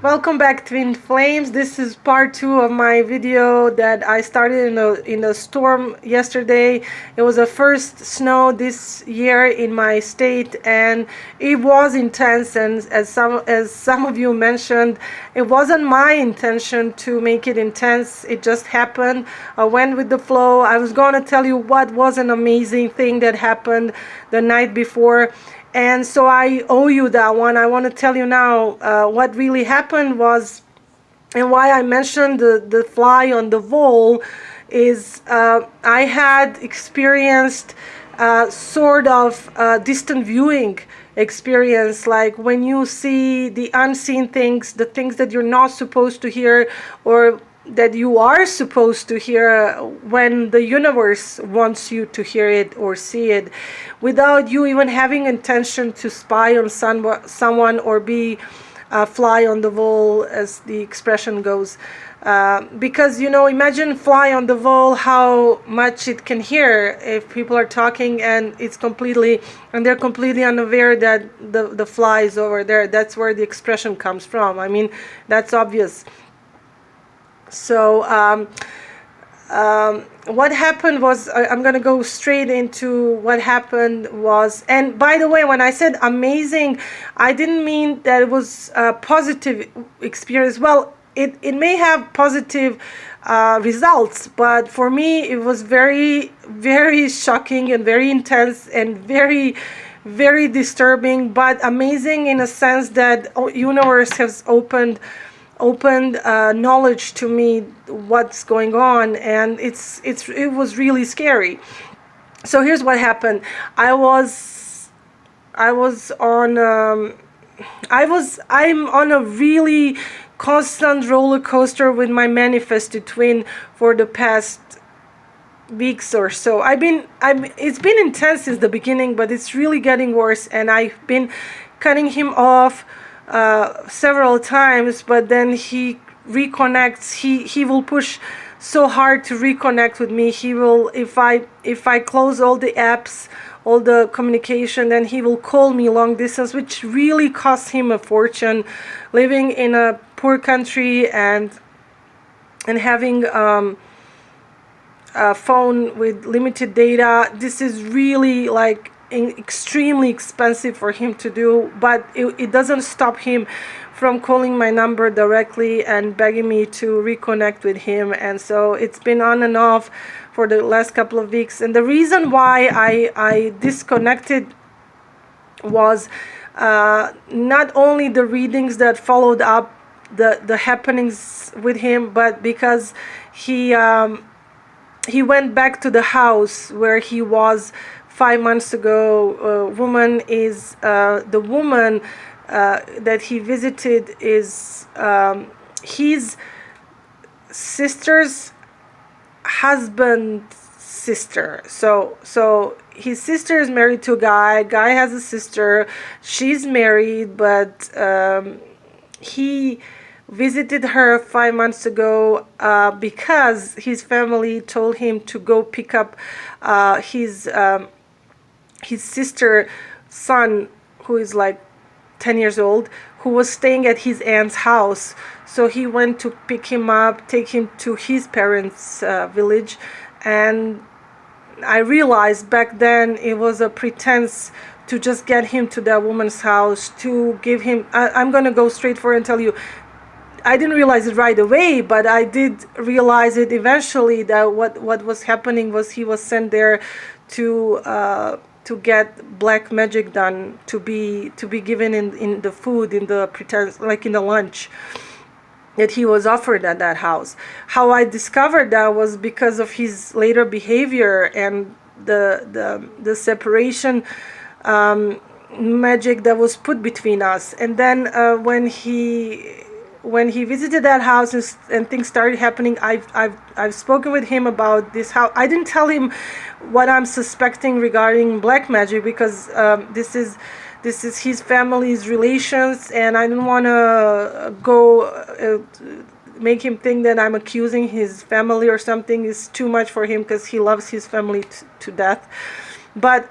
Welcome back, Twin Flames. This is part 2 of my video that I started in a storm yesterday. It was the first snow this year in my state, and it was intense. And as some of you mentioned, it wasn't my intention to make it intense. It just happened. I went with the flow. I was going to tell you what was an amazing thing that happened the night before. And so I owe you that one. I want to tell you now what really happened was, and why I mentioned the fly on the wall is I had experienced sort of distant viewing experience, like when you see the unseen things, the things that you're not supposed to hear, or that you are supposed to hear when the universe wants you to hear it or see it, without you even having intention to spy on someone or be a fly on the wall, as the expression goes. Because, imagine fly on the wall, how much it can hear if people are talking and they're completely unaware that the fly is over there. That's where the expression comes from. I mean, that's obvious. So what happened was, I'm going to go straight into what happened was, and by the way, when I said amazing, I didn't mean that it was a positive experience. Well, it may have positive results, but for me it was very, very shocking and very intense and very, very disturbing, but amazing in a sense that universe has opened knowledge to me what's going on, and it was really scary. So here's what happened. I'm on a really constant roller coaster with my manifested twin for the past weeks or so. It's been intense since the beginning, but it's really getting worse, and I've been cutting him off several times, but then he reconnects. He will push so hard to reconnect with me. He will, if I close all the apps, all the communication, then he will call me long distance, which really costs him a fortune, living in a poor country and having a phone with limited data. This is really like extremely expensive for him to do, but it doesn't stop him from calling my number directly and begging me to reconnect with him. And so it's been on and off for the last couple of weeks, and the reason why I disconnected was not only the readings that followed up the happenings with him, but because he went back to the house where he was 5 months ago. The woman that he visited is his sister's husband's sister. So his sister is married to a guy. Guy has a sister. She's married, but he visited her 5 months ago because his family told him to go pick up his sister's son, who is like 10 years old, who was staying at his aunt's house. So he went to pick him up, take him to his parents' village. And I realized back then it was a pretense to just get him to that woman's house, to give him, I'm going to go straight for it and tell you, I didn't realize it right away, but I did realize it eventually, that what was happening was he was sent there to get black magic done, to be given in the food, in the pretense, like in the lunch that he was offered at that house. How I discovered that was because of his later behavior and the separation magic that was put between us. And then when he visited that house and things started happening, I've spoken with him about this. How I didn't tell him what I'm suspecting regarding black magic, because this is his family's relations, and I didn't want to go make him think that I'm accusing his family or something. Is too much for him, because he loves his family to death. But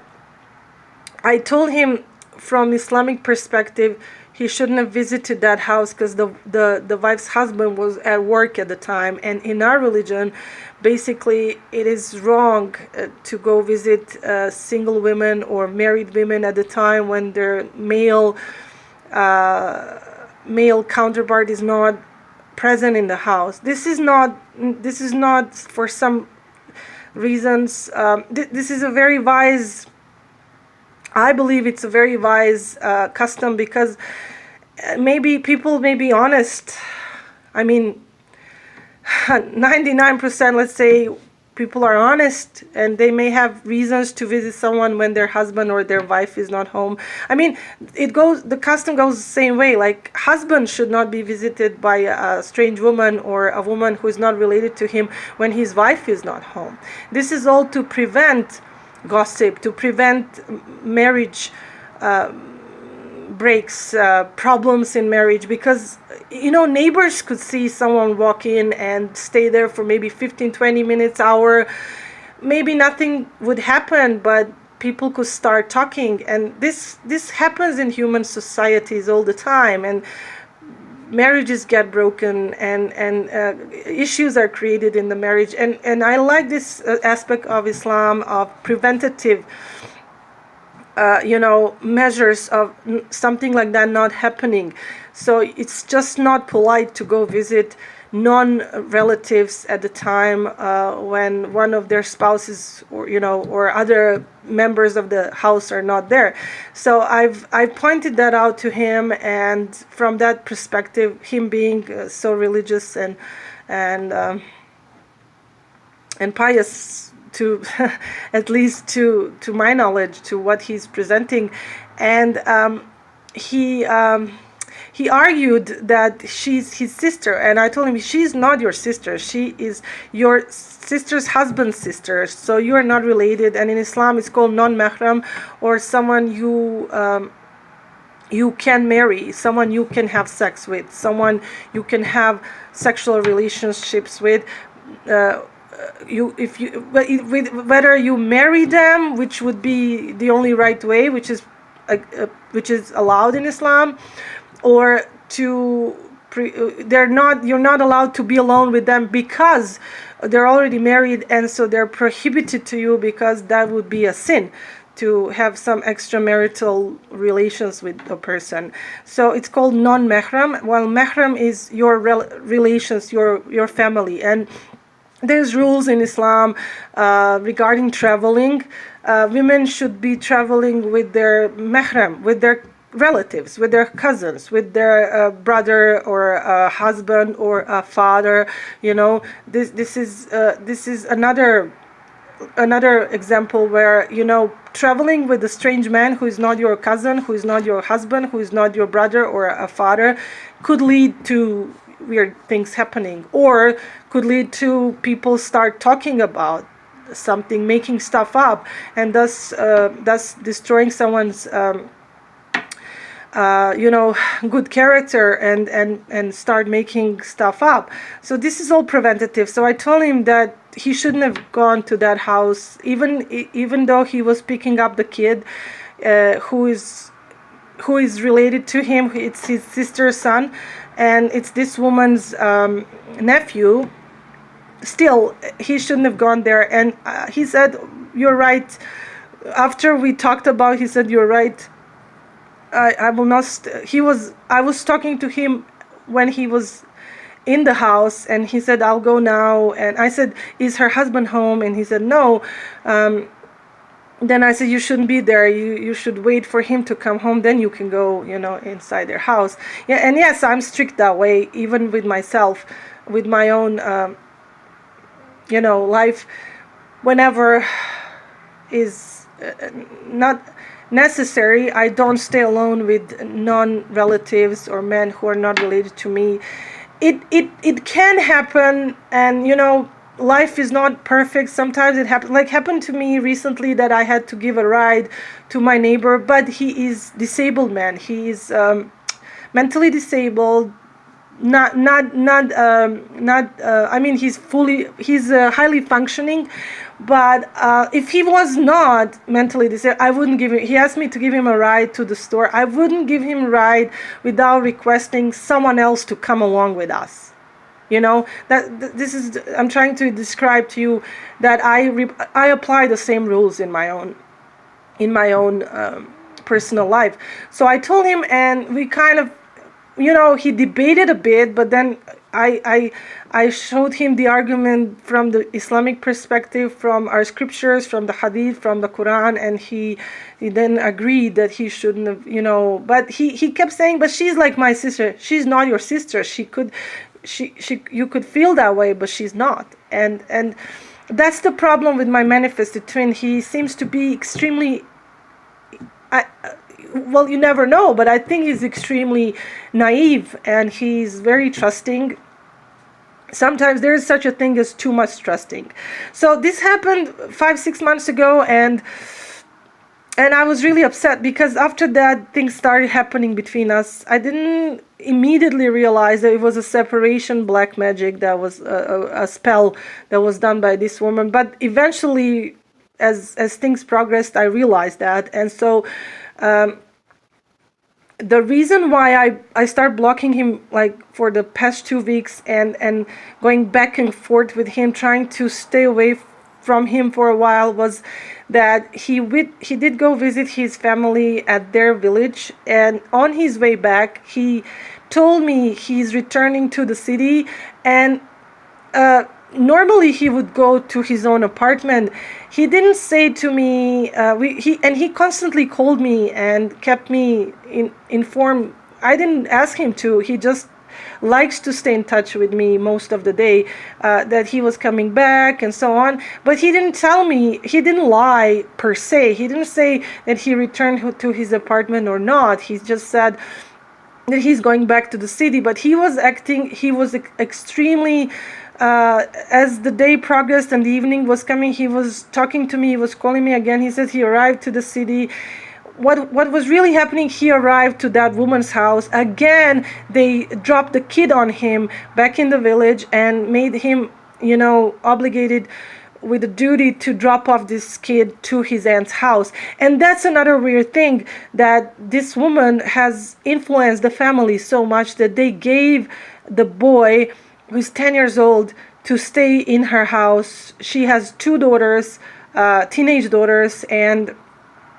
I told him, from Islamic perspective, he shouldn't have visited that house because the wife's husband was at work at the time. And in our religion, basically, it is wrong to go visit single women or married women at the time when their male counterpart is not present in the house. This is not for some reasons. This is a very wise, I believe it's a very wise custom, because maybe people may be honest. I mean, 99%, let's say, people are honest, and they may have reasons to visit someone when their husband or their wife is not home. I mean, the custom goes the same way. Like, husband should not be visited by a strange woman or a woman who is not related to him when his wife is not home. This is all to prevent gossip, to prevent marriage breaks, problems in marriage, because neighbors could see someone walk in and stay there for maybe 15-20 minutes, hour, maybe nothing would happen, but people could start talking. And this happens in human societies all the time, and marriages get broken, and issues are created in the marriage. And I like this aspect of Islam, of preventative measures of something like that not happening. So it's just not polite to go visit non-relatives at the time when one of their spouses or other members of the house are not there. So I've pointed that out to him, and from that perspective, him being so religious and pious, to at least to my knowledge, to what he's presenting, and he argued that she's his sister, and I told him, she's not your sister, she is your sister's husband's sister, so you are not related. And in Islam it's called non-mahram, or someone you can marry, someone you can have sex with, someone you can have sexual relationships with. Whether you marry them, which would be the only right way, which is allowed in Islam, or you're not allowed to be alone with them because they're already married, and so they're prohibited to you, because that would be a sin to have some extramarital relations with a person. So it's called non-mahram, while mahram is your relations, your family. And there's rules in Islam regarding traveling. Women should be traveling with their mahram, with their relatives, with their cousins, with their brother or a husband or a father. This is another example where traveling with a strange man who is not your cousin, who is not your husband, who is not your brother or a father, could lead to weird things happening, or could lead to people start talking about something, making stuff up, and thus destroying someone's good character, and start making stuff up. So this is all preventative. So I told him that he shouldn't have gone to that house, even though he was picking up the kid who is related to him. It's his sister's son, and it's this woman's nephew. Still, he shouldn't have gone there. And he said, "You're right." After we talked about, he said, "You're right. I will not." I was talking to him when he was in the house, and he said, "I'll go now." And I said, "Is her husband home?" And he said, "No." Then I said, "You shouldn't be there. You should wait for him to come home. Then you can go, inside their house." Yeah, and yes, I'm strict that way, even with myself, with my own, life. Whenever is not necessary, I don't stay alone with non-relatives or men who are not related to me. It can happen, and life is not perfect. Sometimes it happened to me recently, that I had to give a ride to my neighbor, but he is disabled man. He is mentally disabled, I mean, he's highly functioning, but if he was not mentally disabled, I wouldn't give him. He asked me to give him a ride to the store. I wouldn't give him a ride without requesting someone else to come along with us. You know, this is, I'm trying to describe to you that I apply the same rules in my own personal life. So I told him, and we kind of, he debated a bit, but then I showed him the argument from the Islamic perspective, from our scriptures, from the Hadith, from the Quran, and he then agreed that he shouldn't have, but he kept saying, but she's like my sister. She's not your sister. You could feel that way, but she's not. And that's the problem with my manifested twin. He seems to be extremely, well, you never know, but I think he's extremely naive, and he's very trusting. Sometimes there is such a thing as too much trusting. So this happened 5-6 months ago, and I was really upset, because after that things started happening between us. I didn't immediately realize that it was a separation black magic, that was a spell that was done by this woman, but eventually as things progressed, I realized that. And so the reason why I started blocking him, like, for the past 2 weeks, and going back and forth with him, trying to stay away from him for a while, was that he did go visit his family at their village, and on his way back he told me he's returning to the city, and normally he would go to his own apartment. He didn't say to me, he constantly called me and kept me informed. I didn't ask him to. He just likes to stay in touch with me most of the day, that he was coming back and so on. But he didn't tell me, he didn't lie per se. He didn't say that he returned to his apartment or not. He just said that he's going back to the city. But he was extremely, as the day progressed and the evening was coming, he was talking to me, he was calling me again. He said he arrived to the city. What was really happening, he arrived to that woman's house. Again, they dropped the kid on him back in the village and made him, obligated with the duty to drop off this kid to his aunt's house. And that's another weird thing, that this woman has influenced the family so much that they gave the boy, who's 10 years old, to stay in her house. She has 2 daughters, teenage daughters, and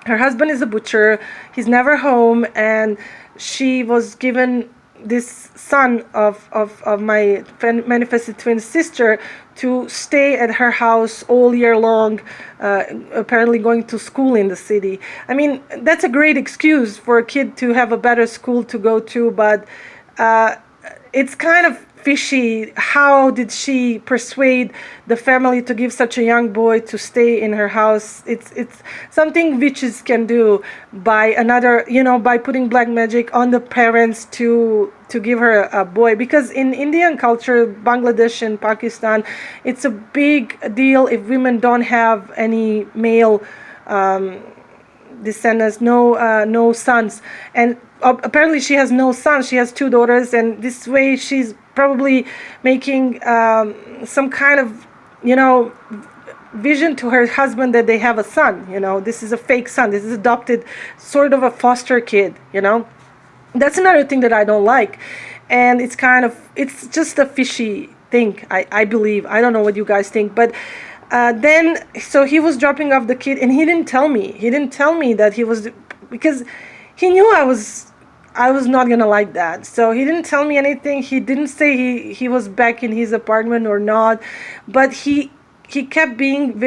her husband is a butcher. He's never home, and she was given this son of my manifested twin sister to stay at her house all year long, apparently going to school in the city. I mean, that's a great excuse for a kid to have a better school to go to, but it's kind of fishy. How did she persuade the family to give such a young boy to stay in her house? It's something witches can do by by putting black magic on the parents to give her a boy. Because in Indian culture, Bangladesh and Pakistan, it's a big deal if women don't have any male descendants, no sons. And apparently she has no sons. She has 2 daughters, and this way she's probably making some kind of vision to her husband that they have a son. This is a fake son, this is adopted, sort of a foster kid. That's another thing that I don't like. And it's just a fishy thing, I believe. I don't know what you guys think, but then so he was dropping off the kid, and he didn't tell me that he was, because he knew I was not gonna like that. So he didn't tell me anything. He didn't say he was back in his apartment or not, but he kept being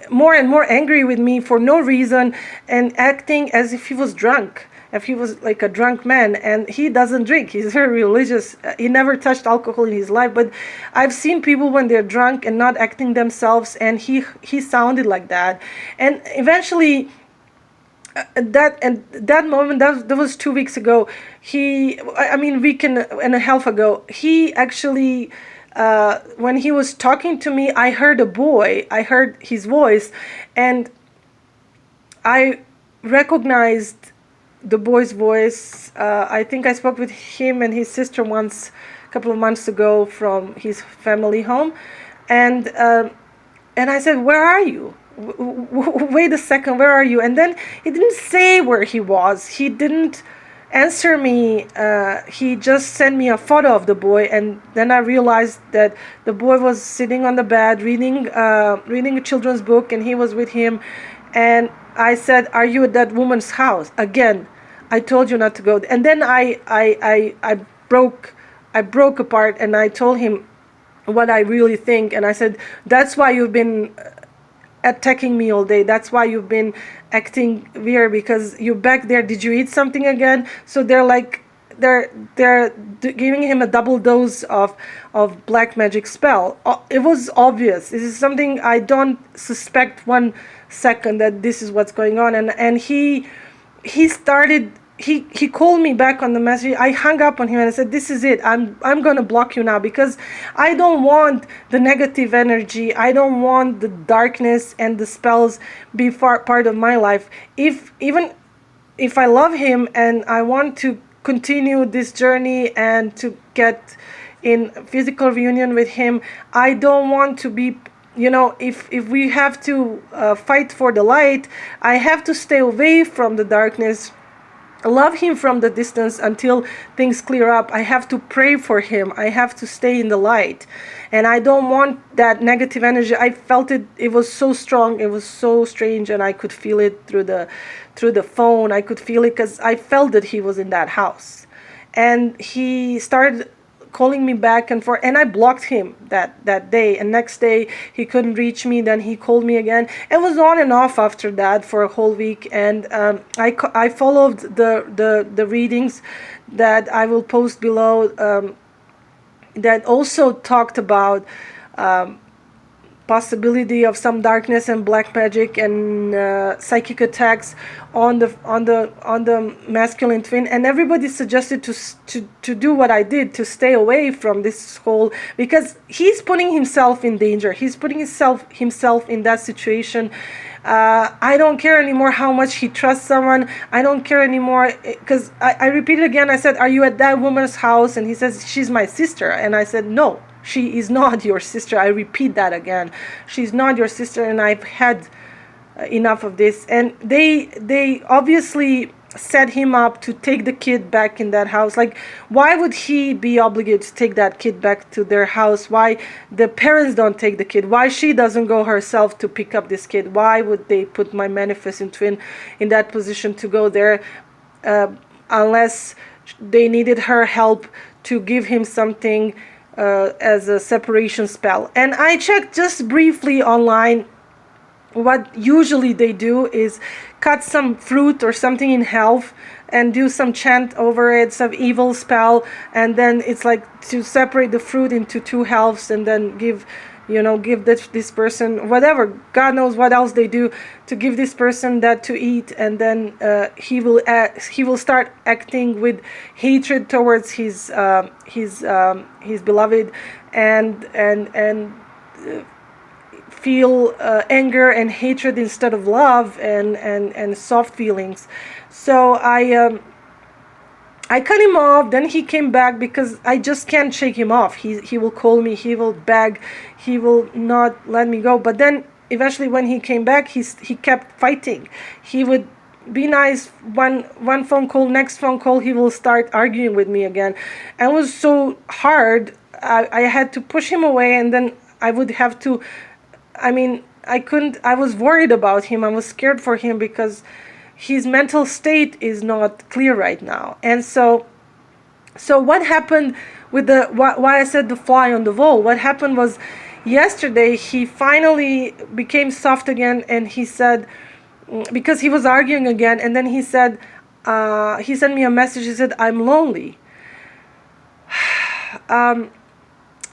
more and more angry with me for no reason, and acting as if he was drunk, if he was like a drunk man. And he doesn't drink. He's very religious. He never touched alcohol in his life, but I've seen people when they're drunk and not acting themselves, and he sounded like that. And eventually, that moment, that was 2 weeks ago. Week and a half ago, he actually, when he was talking to me, I heard his voice, and I recognized the boy's voice. I think I spoke with him and his sister once, a couple of months ago, from his family home, and I said, "Where are you? Wait a second, where are you?" And then he didn't say where he was. He didn't answer me. He just sent me a photo of the boy, and then I realized that the boy was sitting on the bed reading a children's book, and he was with him. And I said, "Are you at that woman's house?" Again, I told you not to go. And then I broke apart, and I told him what I really think. And I said, "That's why you've been attacking me all day. That's why you've been acting weird, because you're back there. Did you eat something again?" So they're giving him a double dose of black magic spell. It was obvious. This is something I don't suspect 1 second that this is what's going on. And he started. He called me back on the message. I hung up on him and I said, "This is it. I'm going to block you now, because I don't want the negative energy. I don't want the darkness and the spells be part of my life. Even if I love him and I want to continue this journey and to get in physical reunion with him, I don't want to be, if we have to fight for the light, I have to stay away from the darkness, love him from the distance until things clear up. I have to pray for him. I have to stay in the light. And I don't want that negative energy." I felt it. It was so strong. It was so strange, and I could feel it through the phone. I could feel it because I felt that he was in that house. And he started calling me back and forth, and I blocked him that day. And next day he couldn't reach me. Then he called me again. It was on and off after that for a whole week. And I followed the readings that I will post below, that also talked about possibility of some darkness and black magic and psychic attacks on the masculine twin. And everybody suggested to do what I did, to stay away from this whole, because he's putting himself in danger. He's putting himself in that situation. I don't care anymore how much he trusts someone. I don't care anymore, because I repeated again. I said, "Are you at that woman's house?" And he says, "She's my sister." And I said, "No, she is not your sister." I repeat that again. She's not your sister, and I've had enough of this. And they obviously set him up to take the kid back in that house. Like, why would he be obligated to take that kid back to their house? Why the parents don't take the kid? Why she doesn't go herself to pick up this kid? Why would they put my manifesting twin in that position to go there, unless they needed her help to give him something as a separation spell? And I checked just briefly online. What usually they do is cut some fruit or something in half and do some chant over it, some evil spell, and then it's like to separate the fruit into two halves, and then give this person whatever, God knows what else they do, to give this person that to eat. And then he will start acting with hatred towards his beloved, and feel anger and hatred instead of love and soft feelings. So I cut him off. Then he came back, because I just can't shake him off. He will call me, he will beg, he will not let me go. But then eventually when he came back, he kept fighting. He would be nice one phone call, next phone call he will start arguing with me again. And it was so hard. I had to push him away, and then I would have to, I was worried about him. I was scared for him, because his mental state is not clear right now. And so what happened with why I said the fly on the wall? What happened was, yesterday he finally became soft again, and he said, because he was arguing again, and then he said, he sent me a message. He said, "I'm lonely."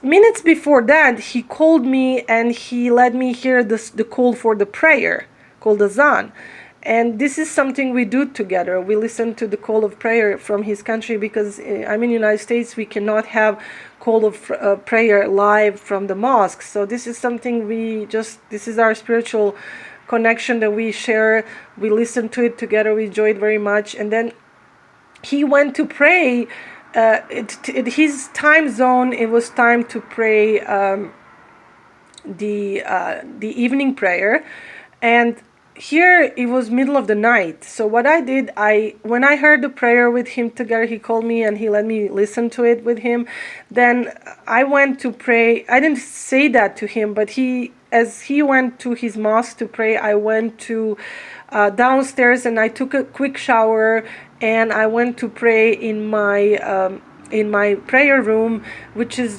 Minutes before that, he called me and he let me hear the call for the prayer called azan. And this is something we do together. We listen to the call of prayer from his country, because I'm in the United States. We cannot have call of prayer live from the mosque. So this is something this is our spiritual connection that we share. We listened to it together. We enjoyed very much. And then he went to pray. His time zone, it was time to pray the evening prayer, and here it was middle of the night. So what I did, when I heard the prayer with him together, he called me and he let me listen to it with him. Then I went to pray. I didn't say that to him, but as he went to his mosque to pray, I went to downstairs and I took a quick shower, and I went to pray in my prayer room, which is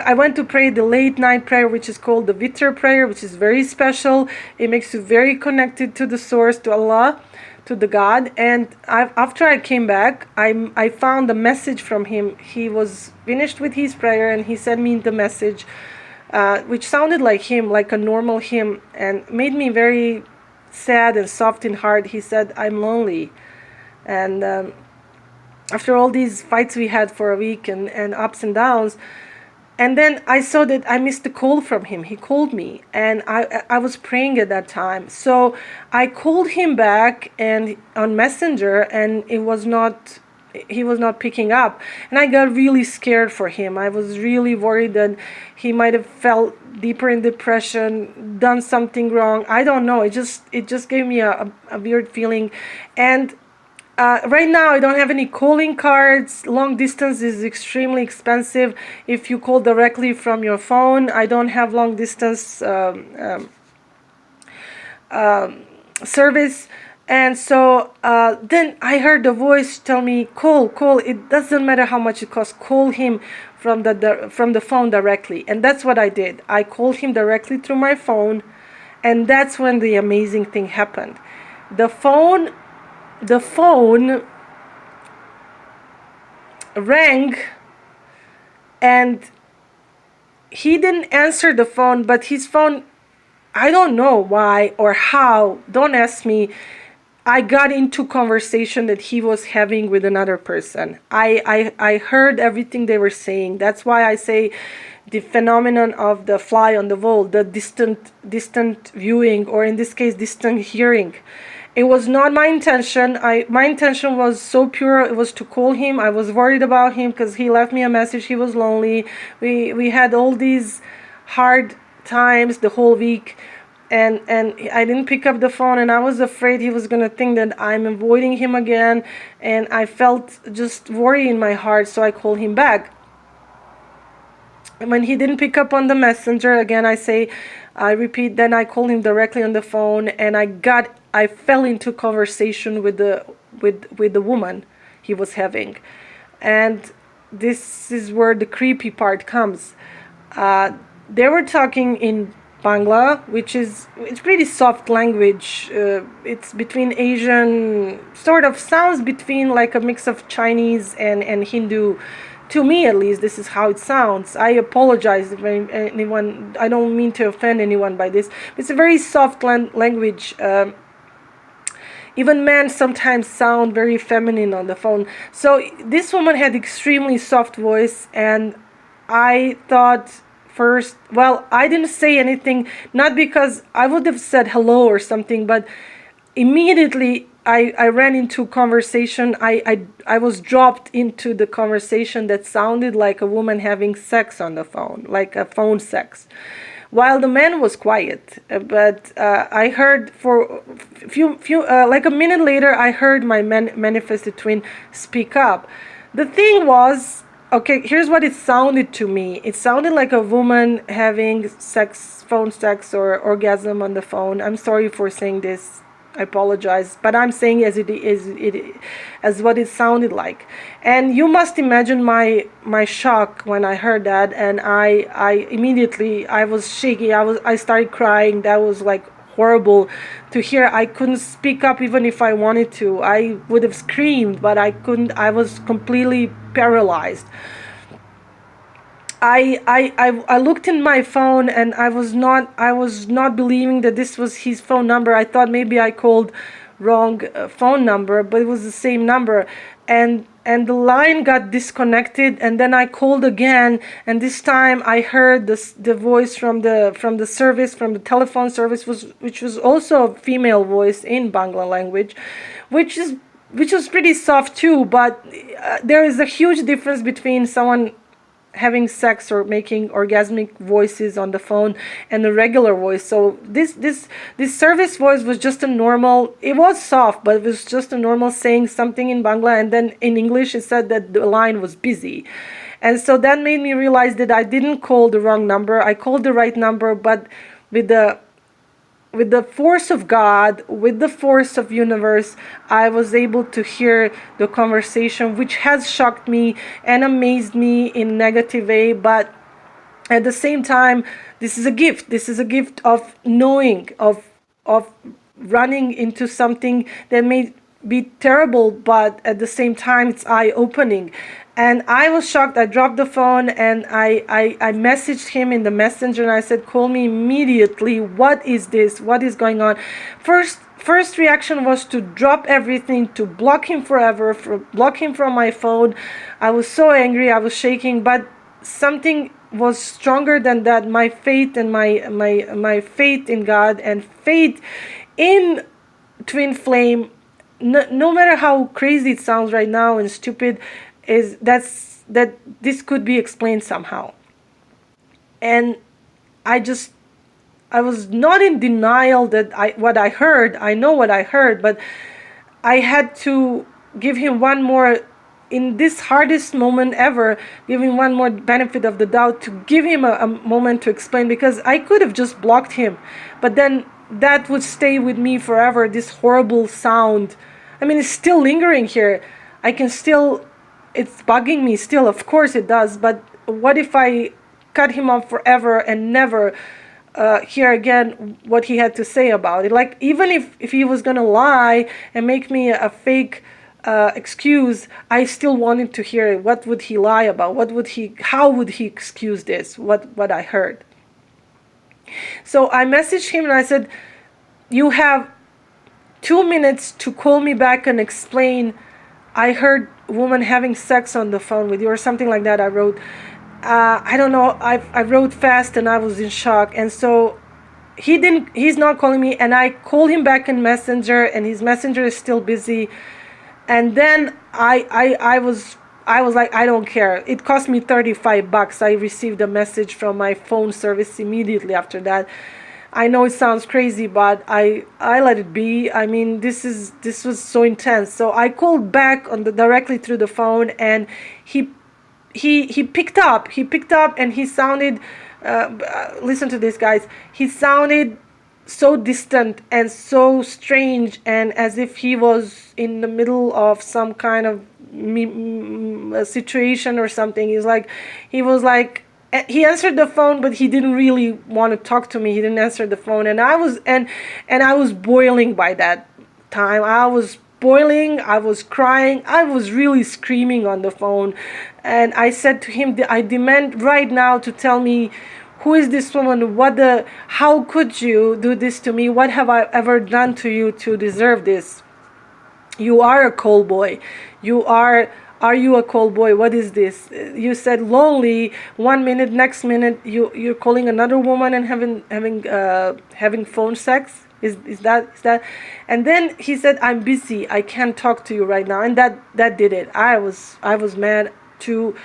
I went to pray the late night prayer, which is called the Witr prayer, which is very special. It makes you very connected to the source, to Allah, to the God. And after I came back, I found a message from him. He was finished with his prayer and he sent me the message, which sounded like him, like a normal hymn, and made me very sad and soft in heart. He said, "I'm lonely." And after all these fights we had for a week and ups and downs, and then I saw that I missed a call from him. He called me, and I was praying at that time. So I called him back and on Messenger, and he was not picking up. And I got really scared for him. I was really worried that he might have fell deeper in depression, done something wrong. I don't know. It just gave me a weird feeling. And right now I don't have any calling cards. Long distance is extremely expensive if you call directly from your phone. I don't have long distance service. And so then I heard the voice tell me, call. It doesn't matter how much it costs. Call him from the phone directly. And that's what I did. I called him directly through my phone. And that's when the amazing thing happened. The phone rang, and he didn't answer the phone, but his phone, I don't know why or how, don't ask me, I got into conversation that he was having with another person. I heard everything they were saying. That's why I say the phenomenon of the fly on the wall, the distant viewing, or in this case distant hearing. It was not my intention. My intention was so pure. It was to call him. I was worried about him because he left me a message. He was lonely. We had all these hard times the whole week, and I didn't pick up the phone, and I was afraid he was gonna think that I'm avoiding him again, and I felt just worry in my heart. So I called him back. And when he didn't pick up on the messenger, again I repeat, then I called him directly on the phone, and I fell into conversation with the woman he was having. And this is where the creepy part comes. They were talking in Bangla, it's pretty soft language. It's between Asian, sort of sounds between like a mix of Chinese and Hindu. To me, at least, this is how it sounds. I apologize if anyone, I don't mean to offend anyone by this. It's a very soft language. Even men sometimes sound very feminine on the phone. So this woman had extremely soft voice, and I thought first, well, I didn't say anything, not because I would have said hello or something, but immediately I ran into conversation. I was dropped into the conversation that sounded like a woman having sex on the phone, like a phone sex, while the man was quiet. But I heard for few like a minute later, I heard my manifested twin speak up. The thing was, okay, here's what it sounded to me. It sounded like a woman having sex, phone sex, or orgasm on the phone. I'm sorry for saying this. I apologize, but I'm saying as what it sounded like. And you must imagine my shock when I heard that, and I immediately, I was shaky. I started crying. That was like horrible to hear. I couldn't speak up even if I wanted to. I would have screamed, but I couldn't. I was completely paralyzed. I looked in my phone, and I was not believing that this was his phone number. I thought maybe I called wrong phone number, but it was the same number. And the line got disconnected, and then I called again, and this time I heard the voice from the service, from the telephone service, which was also a female voice in Bangla language, which was pretty soft too, but there is a huge difference between someone having sex or making orgasmic voices on the phone and a regular voice. So this service voice was just a normal, it was soft, but it was just a normal saying something in Bangla, and then in English it said that the line was busy. And so that made me realize that I didn't call the wrong number. I called the right number, but with the force of God, with the force of universe, I was able to hear the conversation, which has shocked me and amazed me in a negative way. But at the same time, this is a gift. This is a gift of knowing, of running into something that may be terrible, but at the same time, it's eye-opening. And I was shocked. I dropped the phone and I messaged him in the messenger, and I said, call me immediately. What is this? What is going on? First reaction was to drop everything, to block him forever, block him from my phone. I was so angry. I was shaking, but something was stronger than that. My faith and my faith in God and faith in Twin Flame, no matter how crazy it sounds right now and stupid, is that this could be explained somehow. And I was not in denial that what I heard, I know what I heard, but I had to give him one more, in this hardest moment ever, give him one more benefit of the doubt, to give him a moment to explain, because I could have just blocked him, but then that would stay with me forever, this horrible sound. I mean, it's still lingering here. I can still, it's bugging me still, of course it does, but what if I cut him off forever and never hear again what he had to say about it? Like, even if he was gonna lie and make me a fake excuse, I still wanted to hear it. What would he lie about? How would he excuse this? What I heard? So I messaged him and I said, you have 2 minutes to call me back and explain. I heard a woman having sex on the phone with you, or something like that. I wrote, I don't know, I wrote fast and I was in shock. And so he's not calling me, and I called him back in Messenger, and his Messenger is still busy. And then I was like, I don't care. It cost me $35. I received a message from my phone service immediately after that. I know it sounds crazy, but I let it be. I mean, this was so intense. So I called back directly through the phone, and he picked up. He picked up, and he sounded. Listen to this, guys. He sounded so distant and so strange, and as if he was in the middle of some kind of situation or something. He answered the phone, but he didn't really want to talk to me. He didn't answer the phone, and I was boiling by that time. I was boiling, I was crying, I was really screaming on the phone. And I said to him, I demand right now to tell me, who is this woman? How could you do this to me? What have I ever done to you to deserve this? You are a call boy. Are you a call boy? What is this? You said lonely 1 minute, next minute you're calling another woman and having phone sex. Is that? And then he said, I'm busy. I can't talk to you right now. And that did it. I was mad to.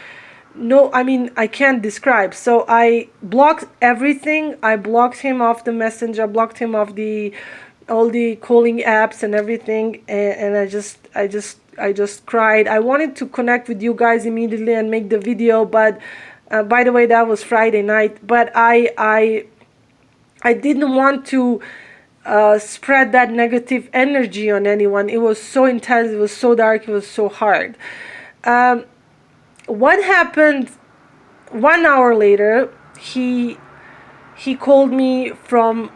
No, I mean, I can't describe. So I blocked everything. I blocked him off the Messenger, blocked him off all the calling apps and everything. And I just cried. I wanted to connect with you guys immediately and make the video, but by the way, that was Friday night. But I didn't want to spread that negative energy on anyone. It was so intense. It was so dark. It was so hard. What happened 1 hour later, he called me from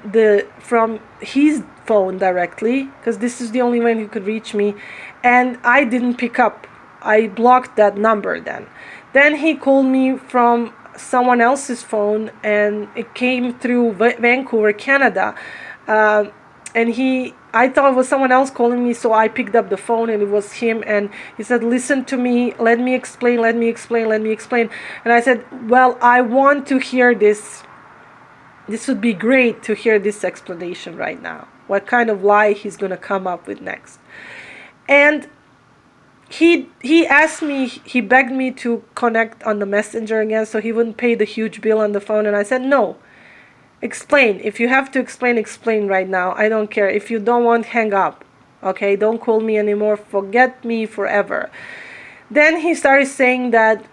his phone directly, because this is the only way he could reach me, and I didn't pick up. I blocked that number then he called me from someone else's phone, and it came through Vancouver, Canada, and I thought it was someone else calling me, so I picked up the phone and it was him, and he said, listen to me, let me explain. And I said, well, I want to hear this. This would be great to hear this explanation right now. What kind of lie he's going to come up with next. And he asked me, he begged me to connect on the messenger again so he wouldn't pay the huge bill on the phone. And I said, no, explain. If you have to explain, explain right now. I don't care. If you don't want, hang up. Okay, don't call me anymore. Forget me forever. Then he started saying that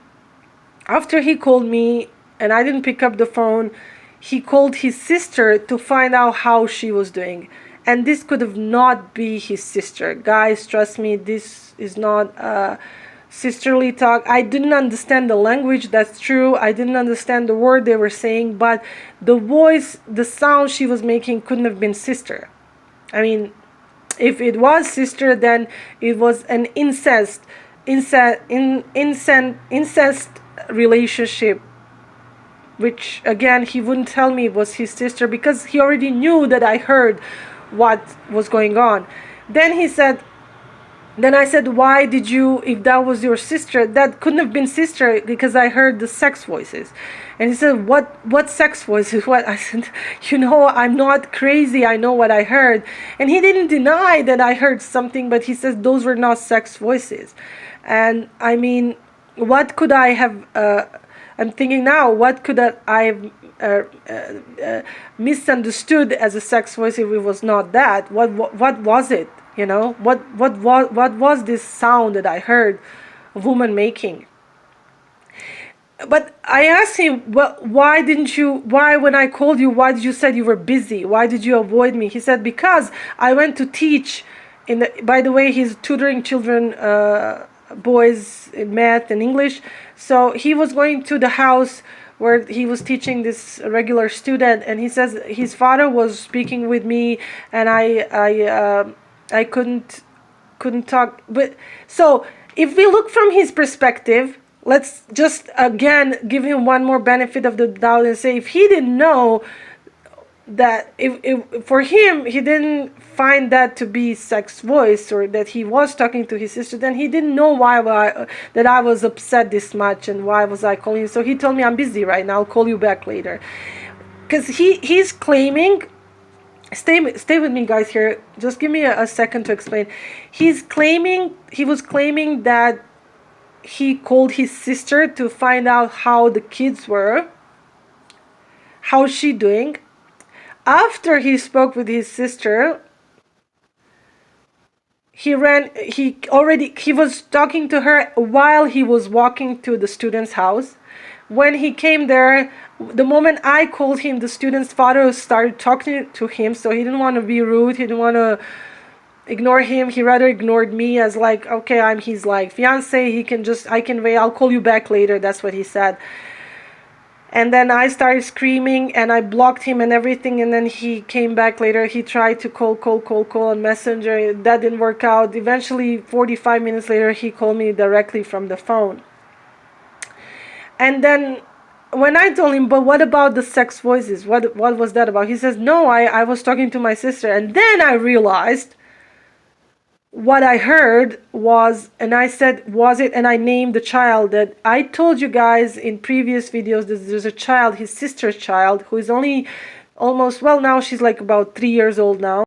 after he called me and I didn't pick up the phone, he called his sister to find out how she was doing. And this could have not be his sister. Guys, trust me, this is not sisterly talk. I didn't understand the language, that's true. I didn't understand the word they were saying, but the voice, the sound she was making couldn't have been sister. I mean, if it was sister, then it was an incest relationship, which again, he wouldn't tell me it was his sister because he already knew that I heard what was going on. Then I said, why did you, if that was your sister, that couldn't have been sister because I heard the sex voices. And he said, what sex voices? What? I said, I'm not crazy, I know what I heard. And he didn't deny that I heard something, but he says those were not sex voices. And I mean, what could I have, I'm thinking now, what could I have misunderstood as a sex voice if it was not that? What was it? What was this sound that I heard a woman making? But I asked him, well, why when I called you, why did you say you were busy? Why did you avoid me? He said, because I went to teach by the way, he's tutoring children, boys in math and English. So he was going to the house where he was teaching this regular student, and he says his father was speaking with me, and I couldn't talk. But so if we look from his perspective, let's just again give him one more benefit of the doubt and say if he didn't know that, if for him he didn't find that to be sex voice or that he was talking to his sister, then he didn't know that I was upset this much and why was I calling him. So he told me, I'm busy right now, I'll call you back later. Because he's claiming, stay with me guys here, just give me a second to explain. He was claiming that he called his sister to find out how the kids were, how's she doing. After he spoke with his sister, he was talking to her while he was walking to the student's house. When he came there, the moment I called him, the student's father started talking to him, so he didn't want to be rude, he didn't want to ignore him, he rather ignored me as like, okay, I'm his like fiance, I can wait, I'll call you back later, that's what he said. And then I started screaming and I blocked him and everything, and then he came back later. He tried to call on Messenger. That didn't work out. Eventually, 45 minutes later, he called me directly from the phone. And then when I told him, but what about the sex voices? What was that about? He says, no, I was talking to my sister. And then I realized what I heard was, and I said, was it? And I named the child that I told you guys in previous videos that there's a child, his sister's child, who is only almost, well, now she's like about 3 years old now.